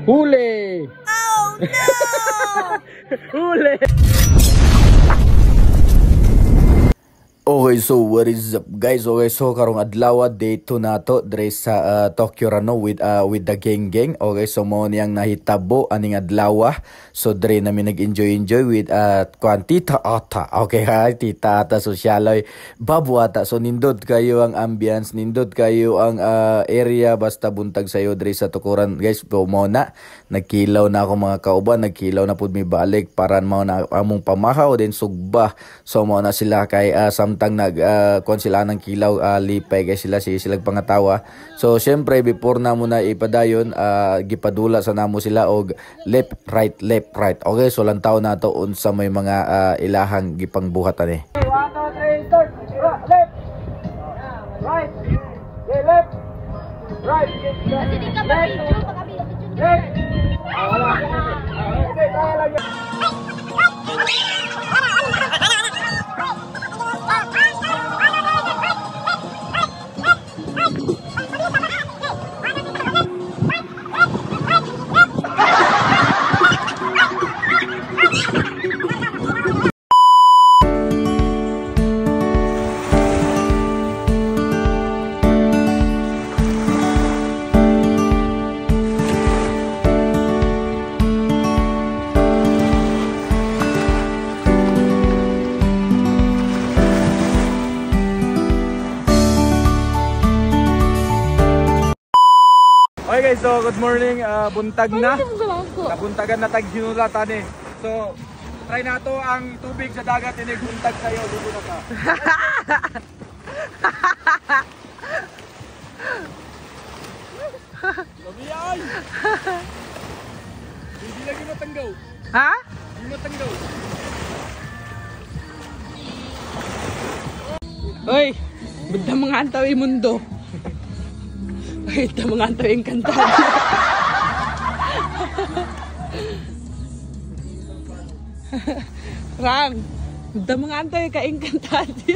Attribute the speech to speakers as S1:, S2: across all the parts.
S1: Huli!
S2: Oh no!
S1: Huli! Okay, so what is up guys? Okay, so karong adlaw day 2 nato dre sa Tokyo Rano with the gang. Okay, so mo niyang nahitabo aning adlaw. So dre namin nag-enjoy with Tita Ata. Okay ha, Tita Ata sosyaloy babu ata. So nindot kayo ang ambience, nindot kayo ang area basta buntag sayo dre sa tukuran. Guys, mo na nagkilaw na ako mga kauban, nagkilaw na pud mi balik para mao na among pamahaw din sugba. So mo na sila kay samtang kon sila ng kilaw lipay kay sila silag pangatawa. So syempre before na mo na ipadayon gipadula sa namo sila og left right. Okay, so lantaw na to unsa may mga ilahang gipangbuhatan eh.
S3: 1 2 3 start. Left. Right. Left. Right.
S2: Hindi ka ba-video?
S3: Left. Wala. Okay, tayo lang.
S1: Okay guys, so good morning, buntag na. Nabuntagan na tag hinulatan eh. So, try na to ang tubig sa dagat ini buntag sayo, lugo na ka. Labiyay! Hindi lagi matanggaw.
S4: Ha?
S1: Hindi matanggaw.
S4: Oy, banda mga antaw mundo. Ito mga antaw yung kantado. Rang, banda mga antaw yung ka-inkantado.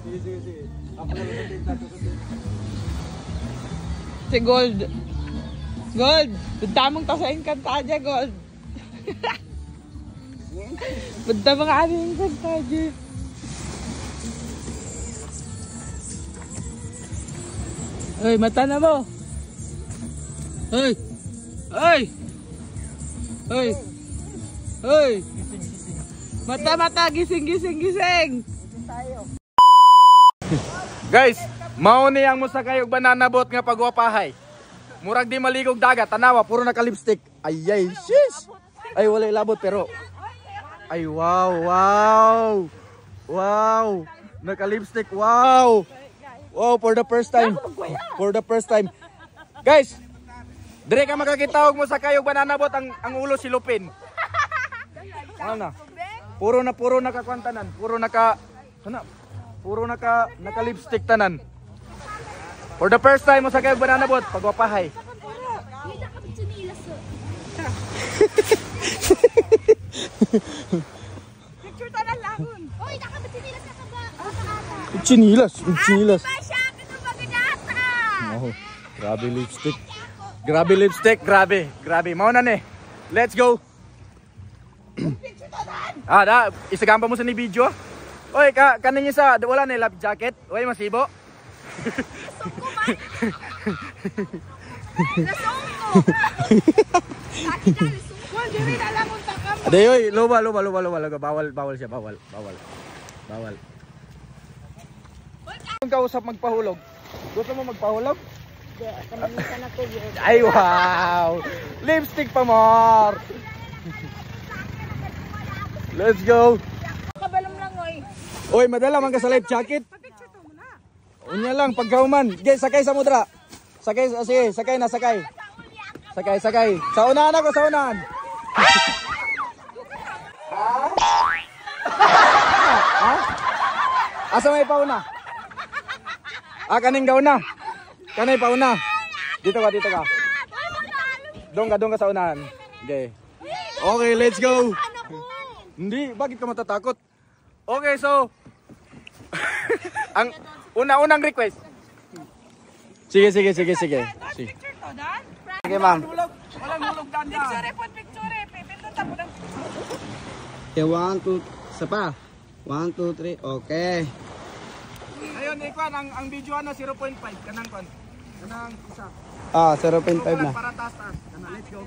S1: Sige.
S4: Si Gold. Gold, banda mong to sa inkantado, Gold. Banda mga ano yung inkantado. Hoy, mata na mo. Hoy. Hoy. Hoy. Hoy. Mata, gising.
S1: Guys, mao ni ang musakay og banana boat nga pagwapahay. Murag di maligog dagat, tanawa puro naka lipstick. Ayay, sis. Ay wala labot pero ay wow. Naka lipstick, wow. Wow, for the first time. Guys, dire ka makakita og mo sa kayog banana boat ang ulo silupin. Ano na? Puro nakakwantanan, puro naka lipstick tanan. For the first time mo sa kayog banana boat pagwapahay.
S2: Picture tanan lahon. Oy, nakabitsinilas ka ba?
S1: Chinilas.
S2: Oh,
S1: Grabe lipstick. Grabe. Mao na ni. Let's go. Isagampa mo sa ni video. Oy, kanin niya sa wala na lap jacket. Oy, masibo. Aday, oy, luba. Bawal siya. Bawal. Kung kausap magpahulog. Gusto mo magpahulog?
S2: kanamisan ako yun.
S1: Ay, wow! Lipstick pa more! Let's go!
S2: Kabalong lang, oy.
S1: Oy, madala man ka sa life jacket.
S2: Picture to muna.
S1: Unya lang, pagkauman. Guys, sakay sa mudra. Sakay. Sa unahan ako, sa unahan. Ha? Asa may pauna? Kaning gauna. Kanay pauna. Dito ka. Doon ka sa unahan. Okay, let's go. Hindi, bakit ka matatakot? Okay, so ang unang request. Sige. Sige, ma'am.
S4: Walang hulog
S3: banda.
S4: Picture po, picture. Pipindot po ng picture.
S5: Okay, 1, 2, isa pa. 1, 2, 3, okay.
S3: Ayun, Ikwan, ang video na 0.5. Kanang kon. Kanang isa.
S5: 0.5 na.
S3: Para taas-taas. Let's go.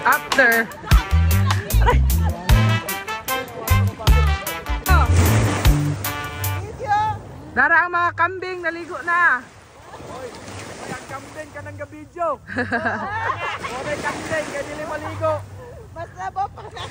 S4: After. Dara ang mga kambing, naligo na.
S3: Ang kambing ka ng gabidyo. Oray kambing, kaya nila maligo.
S4: Mas labo pa na.